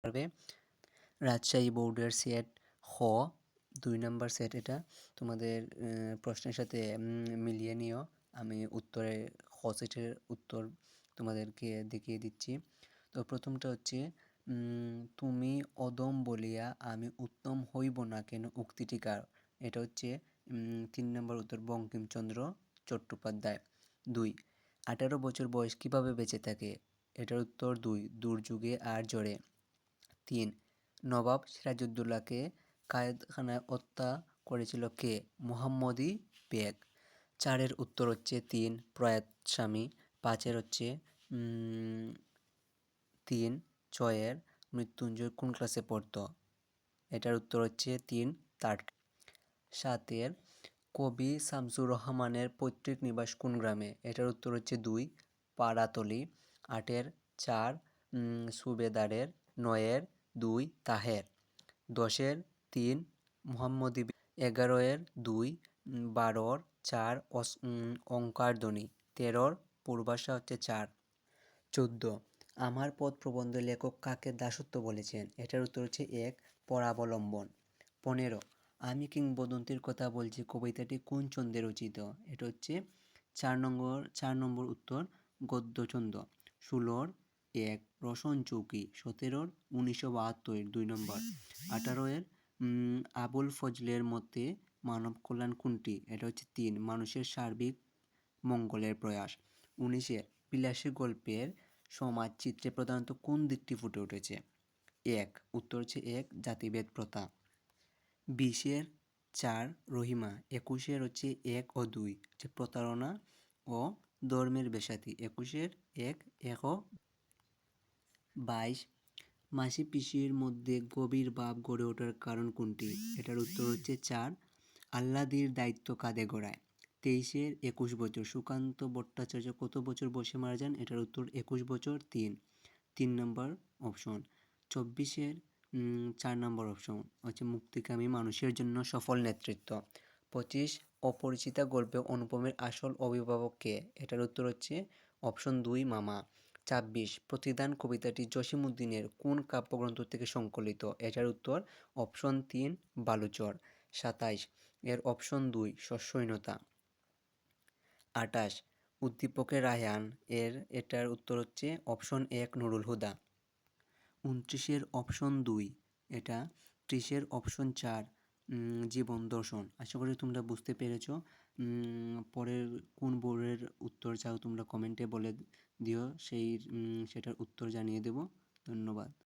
পারবে। রাজশাহী বোর্ডের সেট খ 2 নম্বর সেট এটা তোমাদের প্রশ্নের সাথে মিলিয়ে নিও। আমি উত্তরে খ সেটের উত্তর তোমাদেরকে দেখিয়ে দিচ্ছি। তো প্রথমটা হচ্ছে তুমি অদম বলিয়া আমি উত্তম হইব না কেন উক্তিটি কার? এটা হচ্ছে 3 নম্বর উত্তর বঙ্কিমচন্দ্র চট্টোপাধ্যায়। 2 18 বছর বয়স কীভাবে বেঁচে থাকে? এটার উত্তর 2 দুর্যোগে আর জ্বরে। 3 নবাব সিরাজউদ্দৌলাকে কায়েদখানায় হত্যা করেছিল কে? মুহাম্মদী বেগ। 4-এর উত্তর হচ্ছে 3 প্রয়াত স্বামী। 5-এর হচ্ছে 3 6-এর মৃত্যুঞ্জয় কোন ক্লাসে পড়তো? এটার উত্তর হচ্ছে 3 থার্ড। 7-এর কবি শামসুর রহমানের পৈতৃক নিবাস কোন গ্রামে? এটার উত্তর হচ্ছে 2 পাড়াতলী। 8-এর 4 সুবেদারের। 9-এর 2 তাহের। 10-এর 3 মুহাম্মদী। 11-এর 2 12-র 4 ওঙ্কার ধ্বনি। 13-র পূর্বাশা হচ্ছে 4। 14 আমার পথ প্রবন্ধ লেখক কাকে দাসত্ব বলেছেন? এটার উত্তর হচ্ছে 1 পরাবলম্বন। 15 আমি কিংবদন্তির কথা বলছি কবিতাটি কোন ছন্দে রচিত? এটা হচ্ছে 4 নম্বর উত্তর গদ্যছন্দ। 16-র 1 রোশন চৌকি। 17-র 1972 2 নম্বর। 18-এর আবুল ফজলের মতে মানব কল্যাণ কোনটি? এটা হচ্ছে 3 মানুষের সার্বিক মঙ্গলের প্রয়াস। 19-এর বিলাসী গল্পের সমাজ চিত্রে প্রধানত কোন দিকটি ফুটে উঠেছে? 1 উত্তর হচ্ছে 1 জাতিভেদ প্রথা। 20-এর 4 রহিমা। 21-এর হচ্ছে 1 ও 2 যে প্রতারণা ও ধর্মের বেসাতি। 21-এর 1 ও 22 মাসি পিসির মধ্যে গভীর ভাব গড়ে ওঠার কারণ কোনটি? এটার উত্তর হচ্ছে 4 আহ্লাদির দায়িত্ব কাঁধে গড়ায়। 23-এর 21 বছর সুকান্ত ভট্টাচার্য কত বছর বয়সে মারা যান? এটার উত্তর 21 বছর 3 নম্বর অপশন। 24-এর 4 নম্বর অপশন হচ্ছে মুক্তিকামী মানুষের জন্য সফল নেতৃত্ব। 25 অপরিচিতা গল্পে অনুপমের আসল অভিভাবক কে? এটার উত্তর হচ্ছে অপশন 2 মামা। 26 প্রতিদান কবিতাটি জসিমউদ্দিনের কোন কাব্যগ্রন্থ থেকে সংকলিত? এটার উত্তর অপশন 3 বালুচর। 27 এর অপশন 2 শস্যহীনতা। 28 উদ্দীপকের রায়হান এটার উত্তর হচ্ছে অপশন 1 নুরুল হুদা। 29-এর অপশন 2 এটা। 30-এর অপশন 4 জীবন দর্শন। আশা করি তোমরা বুঝতে পেরেছো। পরের কোন বোর্ডের উত্তর চাও তোমরা কমেন্টে বলে দিও, সেটার উত্তর জানিয়ে দেব। ধন্যবাদ।